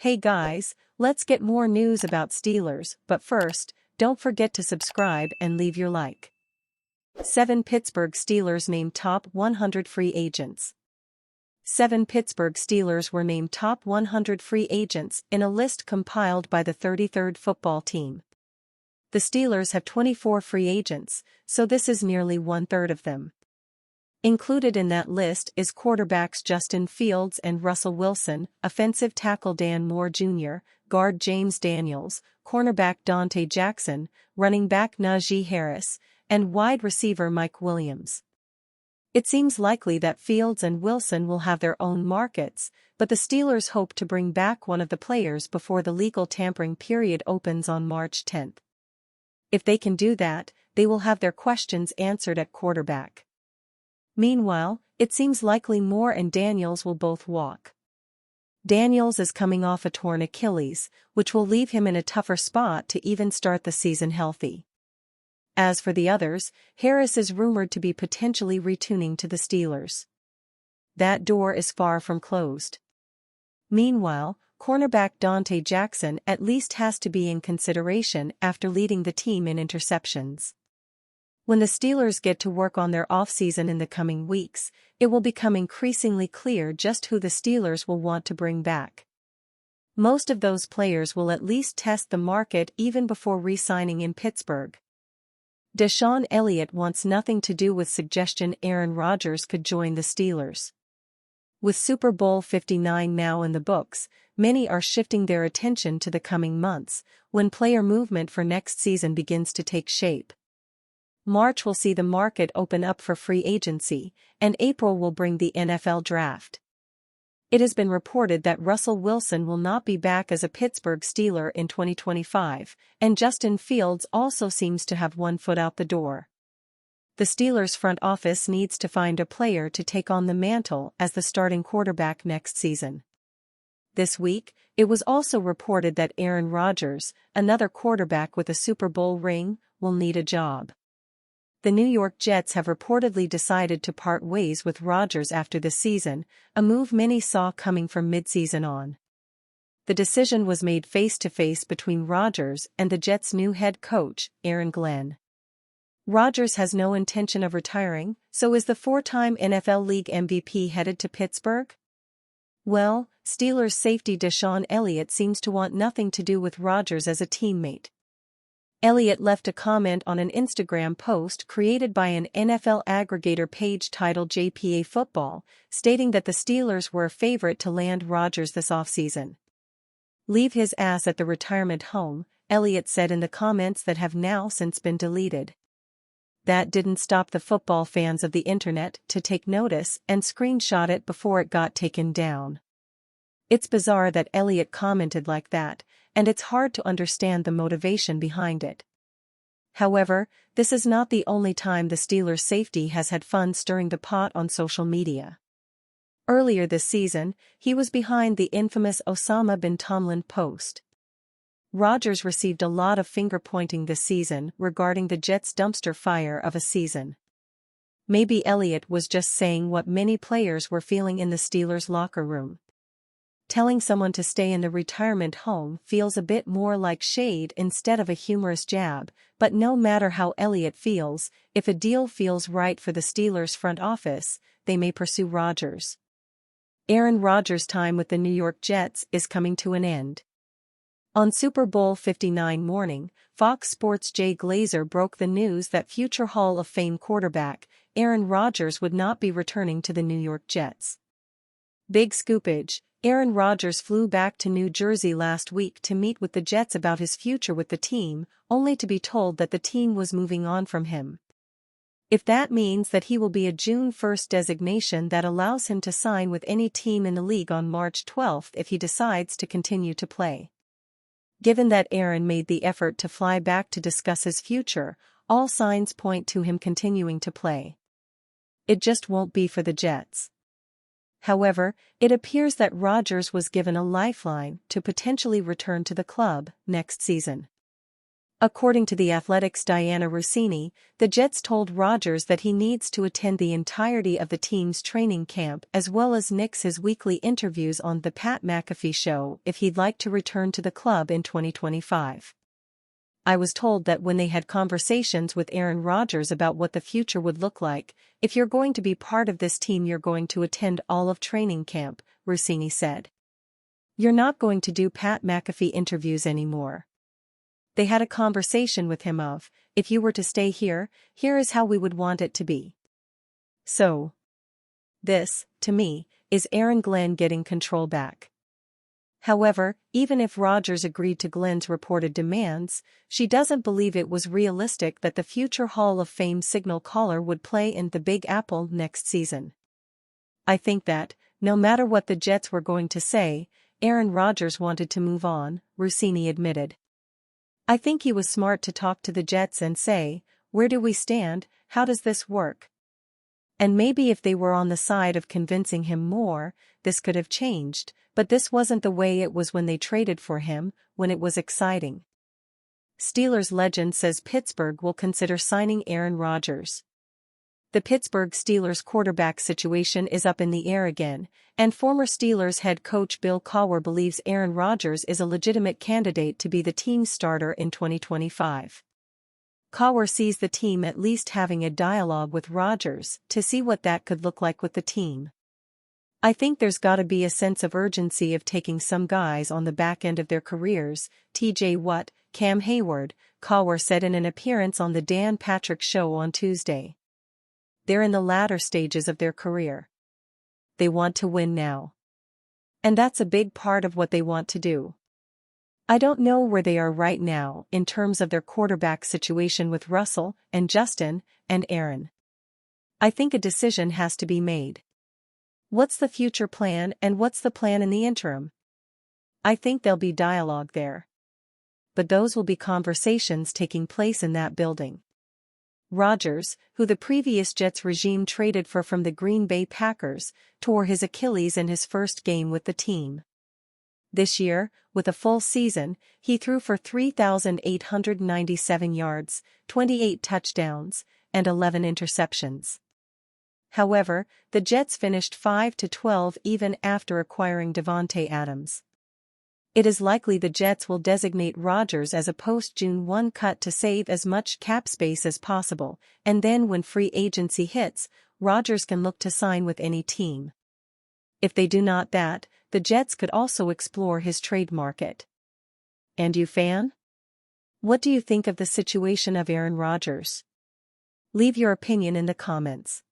Hey guys, let's get more news about Steelers, but first, don't forget to subscribe and leave your like. 7 Pittsburgh Steelers named top 100 free agents. 7 Pittsburgh Steelers were named top 100 free agents in a list compiled by the 33rd football team. The Steelers have 24 free agents, so this is nearly one-third of them. Included in that list is quarterbacks Justin Fields and Russell Wilson, offensive tackle Dan Moore Jr., guard James Daniels, cornerback Dante Jackson, running back Najee Harris, and wide receiver Mike Williams. It seems likely that Fields and Wilson will have their own markets, but the Steelers hope to bring back one of the players before the legal tampering period opens on March 10. If they can do that, they will have their questions answered at quarterback. Meanwhile, it seems likely Moore and Daniels will both walk. Daniels is coming off a torn Achilles, which will leave him in a tougher spot to even start the season healthy. As for the others, Harris is rumored to be potentially returning to the Steelers. That door is far from closed. Meanwhile, cornerback Dante Jackson at least has to be in consideration after leading the team in interceptions. When the Steelers get to work on their offseason in the coming weeks, it will become increasingly clear just who the Steelers will want to bring back. Most of those players will at least test the market even before re-signing in Pittsburgh. DeShaun Elliott wants nothing to do with suggestion Aaron Rodgers could join the Steelers. With Super Bowl 59 now in the books, many are shifting their attention to the coming months, when player movement for next season begins to take shape. March will see the market open up for free agency, and April will bring the NFL draft. It has been reported that Russell Wilson will not be back as a Pittsburgh Steeler in 2025, and Justin Fields also seems to have one foot out the door. The Steelers' front office needs to find a player to take on the mantle as the starting quarterback next season. This week, it was also reported that Aaron Rodgers, another quarterback with a Super Bowl ring, will need a job. The New York Jets have reportedly decided to part ways with Rodgers after the season, a move many saw coming from mid-season on. The decision was made face-to-face between Rodgers and the Jets' new head coach, Aaron Glenn. Rodgers has no intention of retiring, so is the four-time NFL League MVP headed to Pittsburgh? Well, Steelers safety DeShaun Elliott seems to want nothing to do with Rodgers as a teammate. Elliott left a comment on an Instagram post created by an NFL aggregator page titled JPA Football, stating that the Steelers were a favorite to land Rodgers this offseason. "Leave his ass at the retirement home," Elliott said in the comments that have now since been deleted. That didn't stop the football fans of the internet to take notice and screenshot it before it got taken down. It's bizarre that Elliott commented like that, and it's hard to understand the motivation behind it. However, this is not the only time the Steelers' safety has had fun stirring the pot on social media. Earlier this season, he was behind the infamous Osama bin Tomlin post. Rodgers received a lot of finger-pointing this season regarding the Jets' dumpster fire of a season. Maybe Elliott was just saying what many players were feeling in the Steelers' locker room. Telling someone to stay in the retirement home feels a bit more like shade instead of a humorous jab, but no matter how Elliott feels, if a deal feels right for the Steelers' front office, they may pursue Rodgers. Aaron Rodgers' time with the New York Jets is coming to an end. On Super Bowl 59 morning, Fox Sports' Jay Glazer broke the news that future Hall of Fame quarterback Aaron Rodgers would not be returning to the New York Jets. Big scoopage. Aaron Rodgers flew back to New Jersey last week to meet with the Jets about his future with the team, only to be told that the team was moving on from him. If that means that he will be a June 1 designation that allows him to sign with any team in the league on March 12 if he decides to continue to play. Given that Aaron made the effort to fly back to discuss his future, all signs point to him continuing to play. It just won't be for the Jets. However, it appears that Rodgers was given a lifeline to potentially return to the club next season. According to The Athletic's Diana Rossini, the Jets told Rodgers that he needs to attend the entirety of the team's training camp as well as nix his weekly interviews on The Pat McAfee Show if he'd like to return to the club in 2025. I was told that when they had conversations with Aaron Rodgers about what the future would look like, if you're going to be part of this team you're going to attend all of training camp, Rossini said. You're not going to do Pat McAfee interviews anymore. They had a conversation with him of, if you were to stay here, here is how we would want it to be. So, this, to me, is Aaron Glenn getting control back. However, even if Rodgers agreed to Glenn's reported demands, she doesn't believe it was realistic that the future Hall of Fame signal caller would play in the Big Apple next season. I think that, no matter what the Jets were going to say, Aaron Rodgers wanted to move on, Rossini admitted. I think he was smart to talk to the Jets and say, where do we stand, how does this work? And maybe if they were on the side of convincing him more, this could have changed, but this wasn't the way it was when they traded for him, when it was exciting. Steelers legend says Pittsburgh will consider signing Aaron Rodgers. The Pittsburgh Steelers quarterback situation is up in the air again, and former Steelers head coach Bill Cowher believes Aaron Rodgers is a legitimate candidate to be the team's starter in 2025. Cowher sees the team at least having a dialogue with Rodgers to see what that could look like with the team. I think there's gotta be a sense of urgency of taking some guys on the back end of their careers, TJ Watt, Cam Hayward, Cowher said in an appearance on the Dan Patrick Show on Tuesday. They're in the latter stages of their career. They want to win now. And that's a big part of what they want to do. I don't know where they are right now in terms of their quarterback situation with Russell and Justin and Aaron. I think a decision has to be made. What's the future plan and what's the plan in the interim? I think there'll be dialogue there. But those will be conversations taking place in that building. Rodgers, who the previous Jets regime traded for from the Green Bay Packers, tore his Achilles in his first game with the team. This year, with a full season, he threw for 3,897 yards, 28 touchdowns, and 11 interceptions. However, the Jets finished 5-12 even after acquiring Davante Adams. It is likely the Jets will designate Rodgers as a post-June 1 cut to save as much cap space as possible, and then when free agency hits, Rodgers can look to sign with any team. If they do not that, the Jets could also explore his trade market. And you fan? What do you think of the situation of Aaron Rodgers? Leave your opinion in the comments.